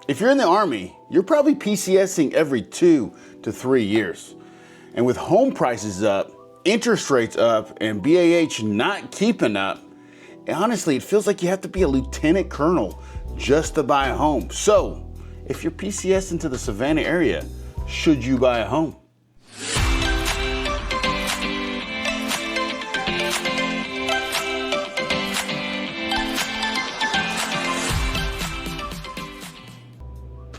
if you're in the Army, you're probably PCSing every 2 to 3 years. And with home prices up, interest rates up, and BAH not keeping up, honestly, it feels like you have to be a lieutenant colonel just to buy a home. So, if you're PCSing to the Savannah area, should you buy a home?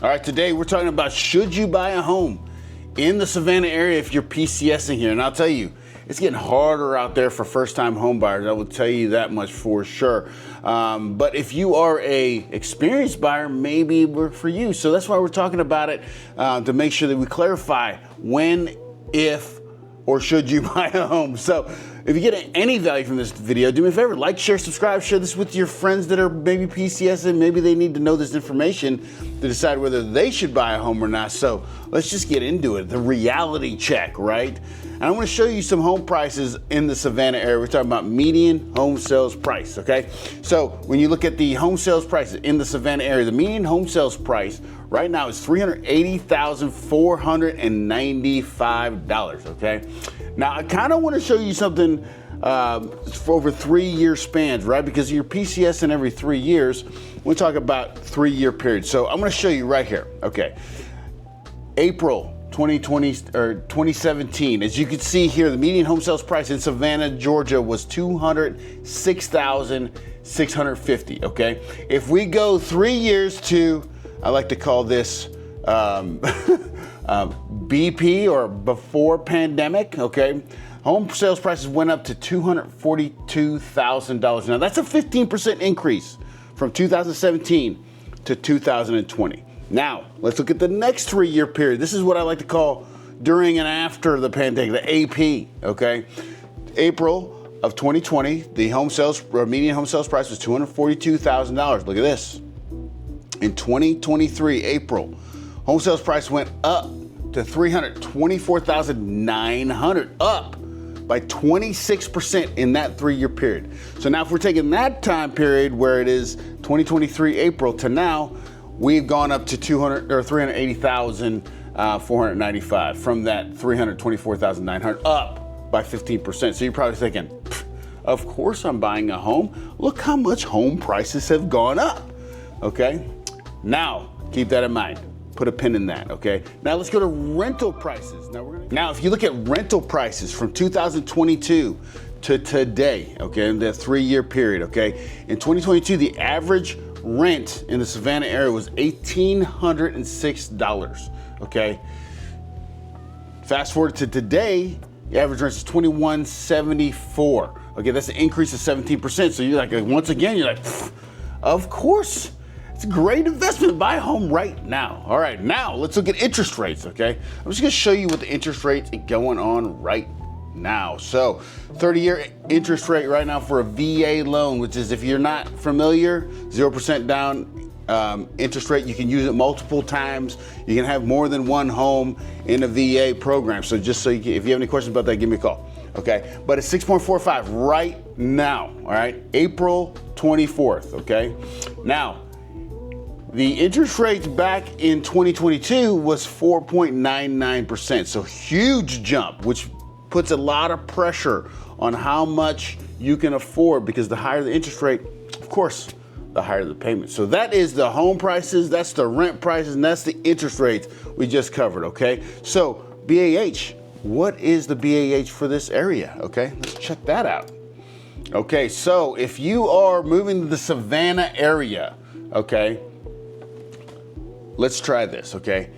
All right, today we're talking about should you buy a home in the Savannah area if you're PCSing here. And I'll tell you, it's getting harder out there for first-time home buyers. I will tell you that much for sure. But if you are a experienced buyer, maybe we're for you. So that's why we're talking about it, to make sure that we clarify when, if, or should you buy a home. So if you get any value from this video, do me a favor, like, share, subscribe, share this with your friends that are maybe PCSing. Maybe they need to know this information to decide whether they should buy a home or not. So let's just get into it. The reality check, right? And I want to show you some home prices in the Savannah area. We're talking about median home sales price, okay? So when you look at the home sales prices in the Savannah area, the median home sales price right now is $380,495, okay? Now, I kind of want to show you something for over 3-year spans, right? Because you're PCSing every 3 years. We'll talk about 3-year periods. So I'm going to show you right here, okay? April 2020 or 2017, as you can see here, the median home sales price in Savannah, Georgia was $206,650, okay? If we go 3 years to, I like to call this BP or before pandemic, okay? Home sales prices went up to $242,000. Now that's a 15% increase from 2017 to 2020. Now, let's look at the next 3-year period. This is what I like to call during and after the pandemic, the AP, okay? April of 2020, the home sales, median home sales price was $242,000. Look at this. In 2023, April, home sales price went up to $324,900, up by 26% in that 3-year period. So now if we're taking that time period where it is 2023 April to now, we've gone up to $380,495 from that $324,900, up by 15%. So you're probably thinking, of course I'm buying a home. Look how much home prices have gone up, okay? Now, keep that in mind. Put a pin in that, okay? Now let's go to rental prices. Now, if you look at rental prices from 2022 to today, okay, in that 3-year period, okay? In 2022, the average rent in the Savannah area was $1,806, okay? Fast forward to today, the average rent is $2,174. Okay, that's an increase of 17%. So you're like, once again, you're like, of course. It's a great investment. Buy a home right now. All right, now let's look at interest rates, okay? I'm just gonna show you what the interest rates are going on right now. So 30-year interest rate right now for a VA loan, which is, if you're not familiar, 0% down interest rate. You can use it multiple times. You can have more than one home in a VA program. So just so you can, if you have any questions about that, give me a call, okay? But it's 6.45 right now, all right? April 24th, okay? Now, the interest rate back in 2022 was 4.99%, so huge jump, which puts a lot of pressure on how much you can afford, because the higher the interest rate, of course, the higher the payment. So that is the home prices, that's the rent prices, and that's the interest rates we just covered, okay? So BAH, what is the BAH for this area, okay? Let's check that out. Okay, so if you are moving to the Savannah area, okay, let's try this, okay?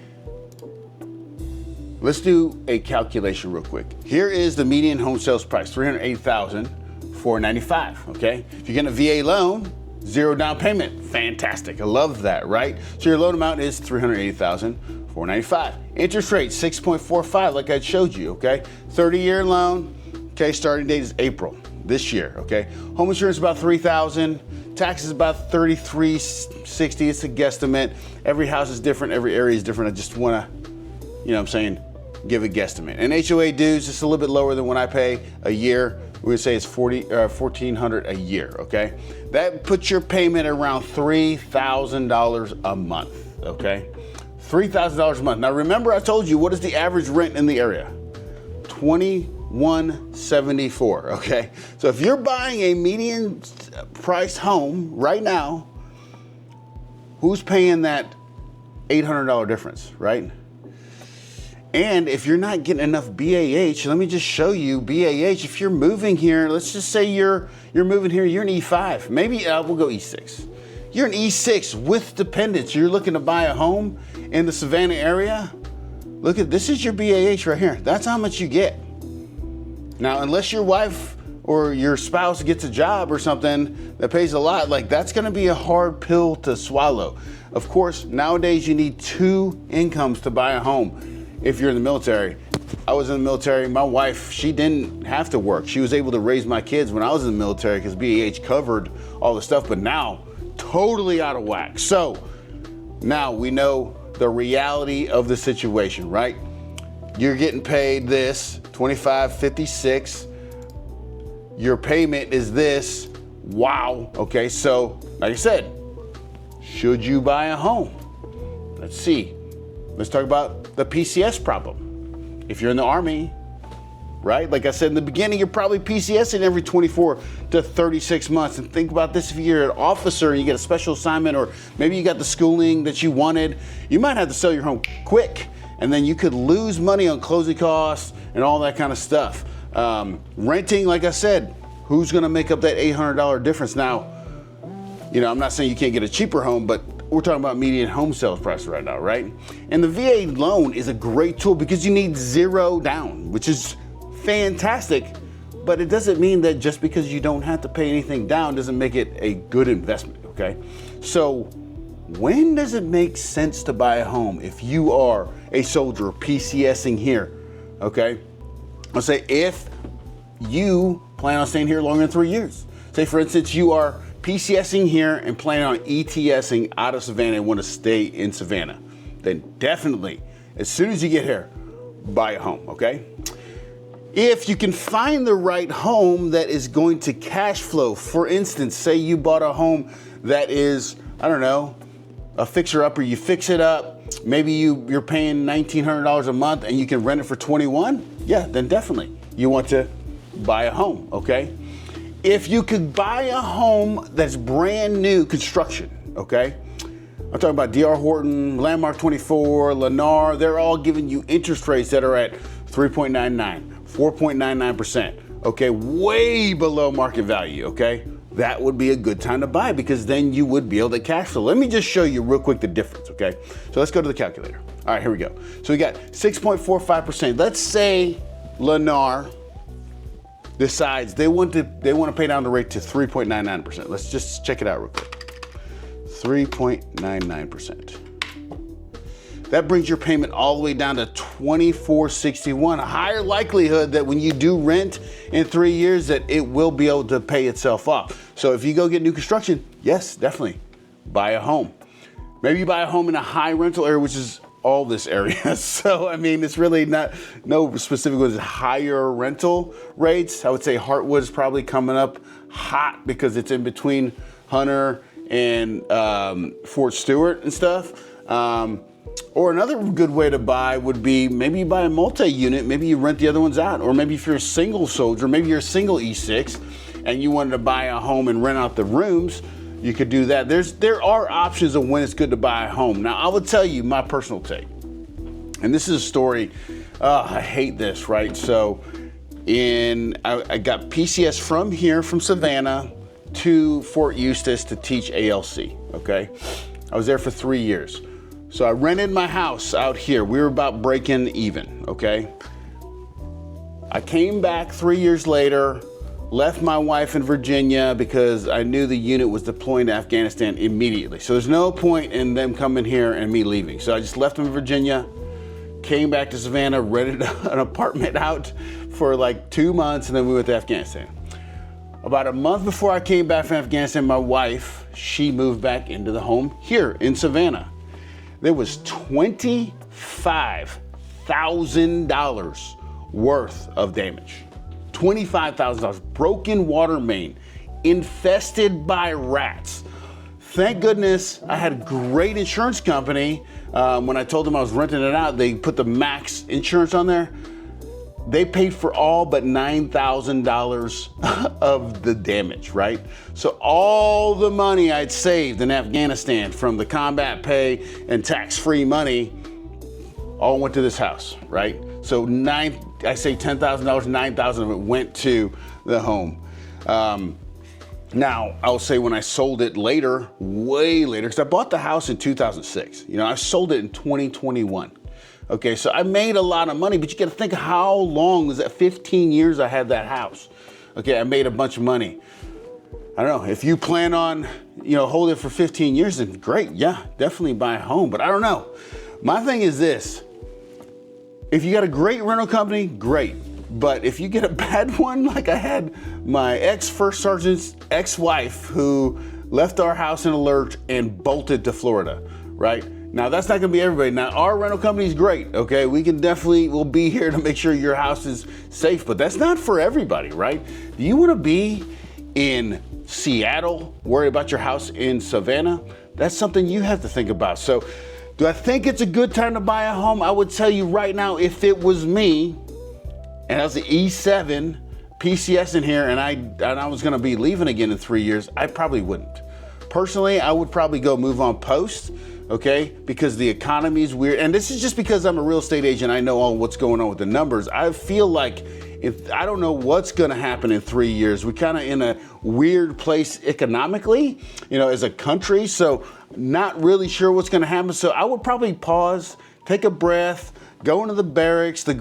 Let's do a calculation real quick. Here is the median home sales price, $380,495, okay? If you're getting a VA loan, 0 down payment, fantastic, I love that, right? So your loan amount is $380,495. Interest rate, 6.45, like I showed you, okay? 30-year loan, okay, starting date is April this year, okay? Home insurance about $3,000. Taxes about $33.60. It's a guesstimate. Every house is different. Every area is different. I just want to, you know what I'm saying, give a guesstimate. And HOA dues, it's a little bit lower than what I pay a year. We would say it's $1,400 a year, okay? That puts your payment around $3,000 a month, okay? $3,000 a month. Now remember I told you, what is the average rent in the area? $2,174, okay? So if you're buying a median priced home right now, who's paying that $800 difference, right? And if you're not getting enough BAH, let me just show you BAH. If you're moving here, let's just say you're moving here, you're an E5, maybe we'll go E6. You're an E6 with dependents. You're looking to buy a home in the Savannah area. Look at, this is your BAH right here. That's how much you get. Now, unless your wife or your spouse gets a job or something that pays a lot, like that's gonna be a hard pill to swallow. Of course, nowadays you need 2 incomes to buy a home if you're in the military. I was in the military, my wife, she didn't have to work. She was able to raise my kids when I was in the military because BAH covered all the stuff, but now, totally out of whack. So now we know the reality of the situation, right? You're getting paid this, $25.56. Your payment is this. Wow. Okay, so like I said, should you buy a home? Let's see. Let's talk about the PCS problem. If you're in the Army, right? Like I said in the beginning, you're probably PCSing every 24 to 36 months. And think about this, if you're an officer and you get a special assignment, or maybe you got the schooling that you wanted, you might have to sell your home quick, and then you could lose money on closing costs and all that kind of stuff. Renting, like I said, who's gonna make up that $800 difference? Now, you know, I'm not saying you can't get a cheaper home, but we're talking about median home sales price right now, right? And the VA loan is a great tool because you need 0 down, which is fantastic, but it doesn't mean that just because you don't have to pay anything down doesn't make it a good investment, okay? So when does it make sense to buy a home if you are a soldier PCSing here, okay? Let's say if you plan on staying here longer than 3 years. Say for instance, you are PCSing here and planning on ETSing out of Savannah and want to stay in Savannah, then definitely, as soon as you get here, buy a home, okay? If you can find the right home that is going to cash flow, for instance, say you bought a home that is, I don't know, a fixer-upper, you fix it up, maybe you're paying $1,900 a month and you can rent it for $21, yeah, then definitely you want to buy a home, okay? If you could buy a home that's brand new construction, okay? I'm talking about D.R. Horton, Landmark 24, Lennar, they're all giving you interest rates that are at 3.99, 4.99%, okay? Way below market value, okay? That would be a good time to buy because then you would be able to cash flow. Let me just show you real quick the difference, okay? So let's go to the calculator. All right, here we go. So we got 6.45%. Let's say Lennar decides they want to pay down the rate to 3.99%. Let's just check it out real quick. 3.99%. That brings your payment all the way down to $24.61. A higher likelihood that when you do rent in 3 years that it will be able to pay itself off. So if you go get new construction, yes, definitely buy a home. Maybe you buy a home in a high rental area, which is all this area. So, I mean, it's really not, no specific ones, higher rental rates. I would say Heartwood is probably coming up hot because it's in between Hunter and Fort Stewart and stuff. Or another good way to buy would be maybe you buy a multi-unit, maybe you rent the other ones out. Or maybe if you're a single soldier, maybe you're a single E6 and you wanted to buy a home and rent out the rooms, you could do that. There are options of when it's good to buy a home. Now, I will tell you my personal take. And this is a story, I hate this, right? So I got PCS from here, from Savannah to Fort Eustis to teach ALC, okay? I was there for 3 years. So I rented my house out here. We were about breaking even, okay? I came back 3 years later, left my wife in Virginia because I knew the unit was deploying to Afghanistan immediately. So there's no point in them coming here and me leaving. So I just left them in Virginia, came back to Savannah, rented an apartment out for like 2 months, and then we went to Afghanistan. About a month before I came back from Afghanistan, my wife, she moved back into the home here in Savannah. There was $25,000 worth of damage. $25,000, broken water main, infested by rats, thank goodness I had a great insurance company. When I told them I was renting it out, they put the max insurance on there. They paid for all but $9,000 of the damage, right? So all the money I'd saved in Afghanistan from the combat pay and tax-free money all went to this house, right? So I say $10,000, $9,000 of it went to the home. Now, I'll say when I sold it later, way later, because I bought the house in 2006. You know, I sold it in 2021. Okay, so I made a lot of money, but you got to think how long was that? 15 years I had that house. Okay, I made a bunch of money. I don't know, if you plan on, holding it for 15 years, then great, yeah, definitely buy a home, but I don't know. My thing is this, if you got a great rental company, great. But if you get a bad one, like I had my ex-first sergeant's ex-wife who left our house in a lurch and bolted to Florida, right? Now, that's not gonna be everybody. Now, our rental company is great, okay? We'll be here to make sure your house is safe, but that's not for everybody, right? Do you wanna be in Seattle, worry about your house in Savannah? That's something you have to think about. So, do I think it's a good time to buy a home? I would tell you right now, if it was me, and I was the E7 PCS in here, and I was gonna be leaving again in 3 years, I probably wouldn't. Personally, I would probably go move on post, okay? Because the economy is weird. And this is just because I'm a real estate agent. I know all what's going on with the numbers. I feel like I don't know what's gonna happen in 3 years. We're kind of in a weird place economically, as a country. So not really sure what's gonna happen. So I would probably pause, take a breath, go into the barracks, the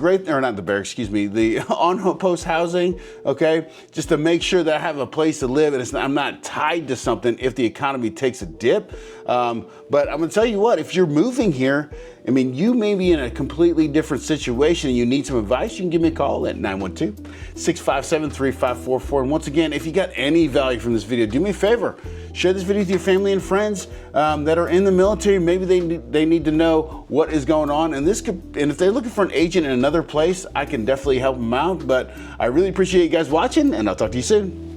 on-post housing, okay? Just to make sure that I have a place to live and I'm not tied to something if the economy takes a dip. But I'm gonna tell you what, if you're moving here, you may be in a completely different situation and you need some advice, you can give me a call at 912-657-3544. And once again, if you got any value from this video, do me a favor, share this video with your family and friends that are in the military. Maybe they need to know what is going on. And if they're looking for an agent in another place, I can definitely help them out. But I really appreciate you guys watching, and I'll talk to you soon.